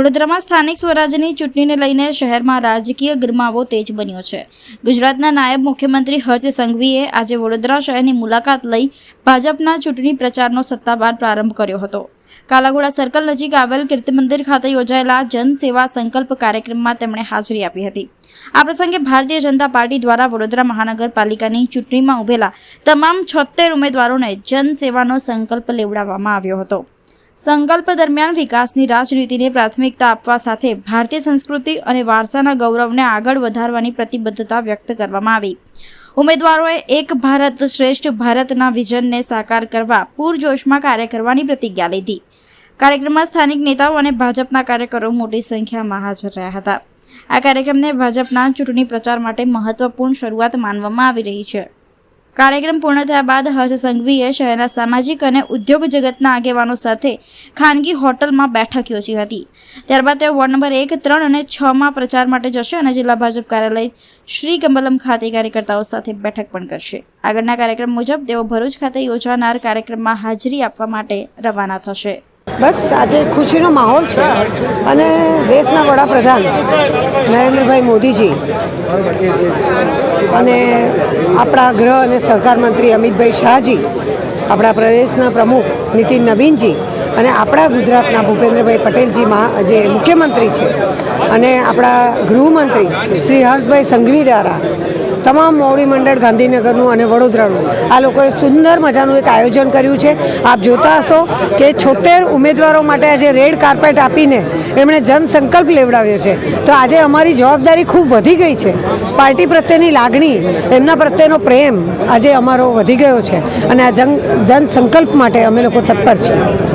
વડોદરામાં સ્થાનિક સ્વરાજ્યની ચૂંટણીને લઈને શહેરમાં રાજકીય ગરમાવો તેજ બન્યો છે। ગુજરાતના નાયબ મુખ્યમંત્રી હર્ષ સંઘવીએ આજે વડોદરા શહેરની મુલાકાત લઈ ભાજપના ચૂંટણી પ્રચારનો સત્તાવાર પ્રારંભ કર્યો હતો। કાલાઘોડા સર્કલ નજીક આવેલ કીર્તિમંદિર ખાતે યોજાયેલા જનસેવા સંકલ્પ કાર્યક્રમમાં તેમણે હાજરી આપી હતી। આ પ્રસંગે ભારતીય જનતા પાર્ટી દ્વારા વડોદરા મહાનગરપાલિકાની ચૂંટણીમાં ઉભેલા તમામ 76 ઉમેદવારોને જનસેવાનો સંકલ્પ લેવડાવવામાં આવ્યો હતો। સંકલ્પ દરમિયાન વિકાસની રાજનીતિને પ્રાથમિકતા આપવા સાથે ભારતીય સંસ્કૃતિ અને વારસાના ગૌરવને આગળ વધારવાની પ્રતિબદ્ધતા વ્યક્ત કરવામાં આવી। ઉમેદવારોએ એક ભારત શ્રેષ્ઠ ભારતના વિઝનને સાકાર કરવા પૂરજોશમાં કાર્ય કરવાની પ્રતિજ્ઞા લીધી। કાર્યક્રમમાં સ્થાનિક નેતાઓ અને ભાજપના કાર્યકરો મોટી સંખ્યામાં હાજર રહ્યા હતા। આ કાર્યક્રમને ભાજપના ચૂંટણી પ્રચાર માટે મહત્વપૂર્ણ શરૂઆત માનવામાં આવી રહી છે। કાર્યક્રમ પૂર્ણ થયા બાદ હર્ષ સંઘવીએ શહેરના સામાજિક અને ઉદ્યોગ જગતના આગેવાનો સાથે ખાનગી હોટલમાં બેઠક યોજી હતી। ત્યારબાદ તેઓ વોર્ડ નંબર 1, 3 અને 6માં પ્રચાર માટે જશે અને જિલ્લા ભાજપ કાર્યાલય શ્રી કમલમ ખાતે કાર્યકર્તાઓ સાથે બેઠક પણ કરશે। આગળના કાર્યક્રમ મુજબ તેઓ ભરૂચ ખાતે યોજાનાર કાર્યક્રમમાં હાજરી આપવા માટે રવાના થશે। બસ આજે ખુશીનો માહોલ છે અને દેશના વડાપ્રધાન નરેન્દ્રભાઈ મોદીજી અને આપણા ગૃહ અને સહકાર મંત્રી અમિતભાઈ શાહજી, આપણા પ્રદેશના પ્રમુખ નીતિન નવીનજી અને આપણા ગુજરાતના ભૂપેન્દ્રભાઈ પટેલજી જે મુખ્યમંત્રી છે અને આપણા ગૃહમંત્રી શ્રી હર્ષભાઈ સંઘવી દ્વારા તમામ મોવડી મંડળ ગાંધીનગરનું અને વડોદરાનું આ લોકોએ સુંદર મજાનું એક આયોજન કર્યું છે। આપ જોતા હશો કે 76 ઉમેદવારો માટે આજે રેડ કાર્પેટ આપીને એમણે જનસંકલ્પ લેવડાવ્યો છે। તો આજે અમારી જવાબદારી ખૂબ વધી ગઈ છે। પાર્ટી પ્રત્યેની લાગણી, એમના પ્રત્યેનો પ્રેમ આજે અમારો વધી ગયો છે અને આ જનસંકલ્પ માટે અમે લોકો તત્પર છીએ।